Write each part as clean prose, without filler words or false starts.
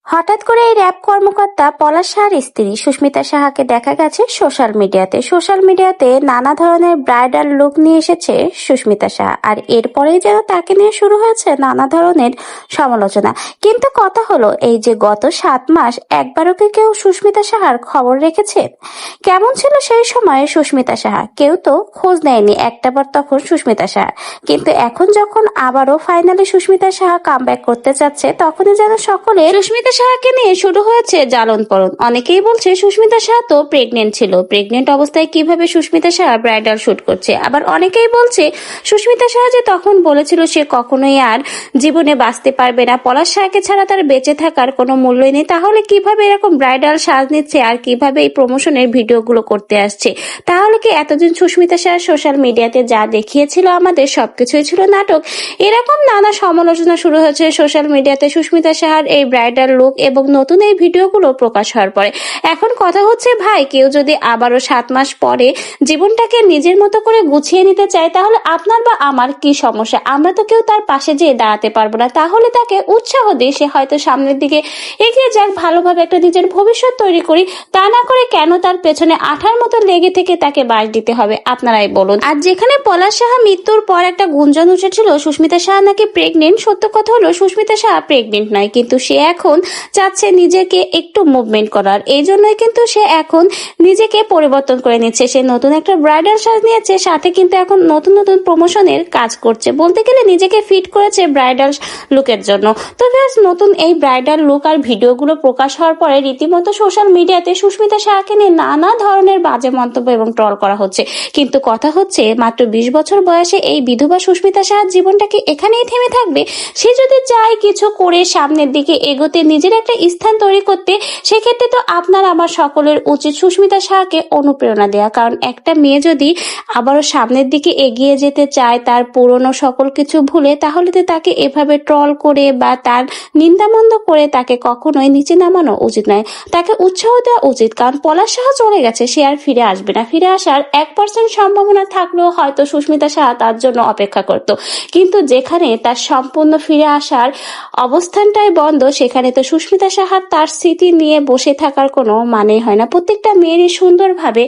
হঠাৎ করে এই র‍্যাব কর্মকর্তা পলাশ সাহার স্ত্রী সুস্মিতা সাহাকে দেখা গেছে সোশ্যাল মিডিয়াতে নানা ধরনের ব্রাইডাল লুক নিয়ে এসেছে সুস্মিতা সাহা। আর এরপরেই যেন তাকে নিয়ে শুরু হয়েছে নানা ধরনের সমালোচনা। কিন্তু কথা হলো, এই যে গত 7 মাস একবারও কি কেউ সুস্মিতা সাহার খবর রেখেছে? কেমন ছিল সেই সময়ে সুস্মিতা সাহা? কেউ তো খোঁজ নেয়নি একটাবার তখন সুস্মিতা সাহা। কিন্তু এখন যখন আবারও ফাইনালি সুস্মিতা সাহা কামব্যাক করতে চাচ্ছে, তখনই যেন সকলে সুস্মিতা সাহাকে নিয়ে শুরু হয়েছে জ্বালন পরন। অনেকেই বলছে সুস্মিতা সাহা তো প্রেগনেন্ট ছিল, প্রেগনেন্ট অবস্থায় কিভাবে সুস্মিতা সাহা ব্রাইডাল শুট করছে। আবার অনেকেই বলছে সুস্মিতা সাহা যে তখন বলেছিল সে কখনোই আর জীবনে বাঁচতে পারবে না, পলাশ সাহাকে ছাড়া তার বেঁচে থাকার কোনো মূল্যই নেই, তাহলে কিভাবে এরকম ব্রাইডাল সাজ নিচ্ছে আর কিভাবে এই প্রমোশনের ভিডিওগুলো করতে আসছে? তাহলে কি এতদিন সুস্মিতা সাহা সোশ্যাল মিডিয়াতে যা দেখিয়েছিল আমাদের সবকিছুই ছিল নাটক? এরকম নানা সমালোচনা শুরু হয়েছে সোশ্যাল মিডিয়াতে সুস্মিতা সাহার এই ব্রাইডাল লুক এবং নতুন এই ভিডিওগুলো প্রকাশ হওয়ার পরে। এখন কথা হচ্ছে, ভাই, কেউ যদি আবারও 7 মাস পরে জীবনটাকে নিজের মতো করে গুছিয়ে নিতে চায়, তাহলে আপনার বা আমার কি সমস্যা? আমরা তো কেউ তার পাশে যেয়ে দাঁড়াতে পারবো না। তাহলে তাকে উৎসাহ দিয়ে সে হয়তো সামনের দিকে এগিয়ে যাক, ভালোভাবে একটা নিজের ভবিষ্যৎ তৈরি করি। তা না করে কেন তার পেছনে আঠার মতো লেগে থেকে তাকে বাস দিতে হবে? আপনারাই বলুন। আর যেখানে পলাশ সাহা মৃত্যুর পর একটা গুঞ্জন উঠেছিল সুস্মিতা সাহা নাকি প্রেগনেন্ট, সত্য কথা হলো সুস্মিতা সাহা প্রেগনেন্ট নয়, কিন্তু সে এখন চাচ্ছে নিজেকে একটু মুভমেন্ট করার। এই জন্যই কিন্তু সে এখন নিজেকে পরিবর্তন করে নিচ্ছে। সে নতুন একটা ব্রাইডাল সাজ নিয়েছে, সাথে কিন্তু এখন নতুন নতুন প্রমোশনের কাজ করছে। বলতে গেলে নিজেকে ফিট করেছে ব্রাইডাল লুকের জন্য। তো জাস্ট নতুন এই ব্রাইডাল লুক আর ভিডিওগুলো প্রকাশ হওয়ার পরে রীতিমতো সোশ্যাল মিডিয়াতে সুস্মিতা সাহাকে নিয়ে নানা ধরনের বাজে মন্তব্য এবং ট্রল করা হচ্ছে। কিন্তু কথা হচ্ছে, মাত্র 20 বছর বয়সে এই বিধবা সুস্মিতা সাহার জীবনটা কি এখানেই থেমে থাকবে? সে যদি চায় কিছু করে সামনের দিকে এগোতে, নিজের একটা স্থান তৈরি করতে, সেক্ষেত্রে তো আপনার আমার সকলের উচিত সুস্মিতা সাহাকে অনুপ্রেরণা দেওয়া। কারণ একটা মেয়ে যদি আবারও সামনের দিকে এগিয়ে যেতে চায় তার পুরনো সকল কিছু ভুলে, তাহলে তো তাকে এভাবে ট্রল করে বা তার নিন্দামন্দ করে তাকে কখনোই নিচে নামানো উচিত নয়। তাকে উৎসাহ দেওয়া উচিত। কারণ পলাশ সাহা চলে গেছে, সে আর ফিরে আসবে না। ফিরে আসার 1% সম্ভাবনা থাকলেও হয়তো সুস্মিতা সাহা তার জন্য অপেক্ষা করত। কিন্তু যেখানে তার সম্পূর্ণ ফিরে আসার অবস্থানটাই বন্ধ, সেখানে তো সুস্মিতা সাহার তার স্মৃতি নিয়ে বসে থাকার কোনো মানে হয় না। প্রত্যেকটা মেয়েরই সুন্দরভাবে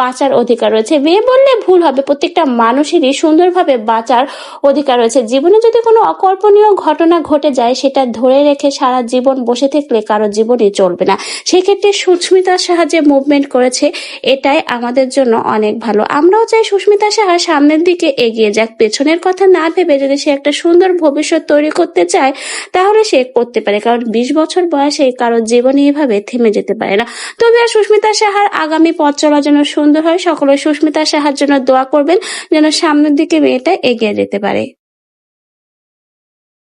বাঁচার অধিকার রয়েছে। মেয়ে বললে ভুল হবে, প্রত্যেকটা মানুষেরই সুন্দরভাবে বাঁচার অধিকার রয়েছে। জীবনে যদি কোনো অকল্পনীয় ঘটনা ঘটে যায়, সেটা ধরে রেখে সারা জীবন বসে থাকলে কারো জীবনই চলবে না। সেক্ষেত্রে সুস্মিতার সাহায্যে মুভমেন্ট করেছে, এটাই আমাদের জন্য অনেক ভালো। আমরাও চাই সুস্মিতা সাহা সামনের দিকে এগিয়ে যাক। পেছনের কথা না ভেবে যদি সে একটা সুন্দর ভবিষ্যৎ তৈরি করতে চায়, তাহলে সে করতে পারে। কারণ 20 বছর বয়সে কারো জীবনে এভাবে থেমে যেতে পারে না। তবে আর সুস্মিতা সাহার আগামী পথ চলা যেন সুন্দর হয়। সকলে সুস্মিতা সাহার জন্য দোয়া করবেন, যেন সামনের দিকে মেয়েটা এগিয়ে যেতে পারে।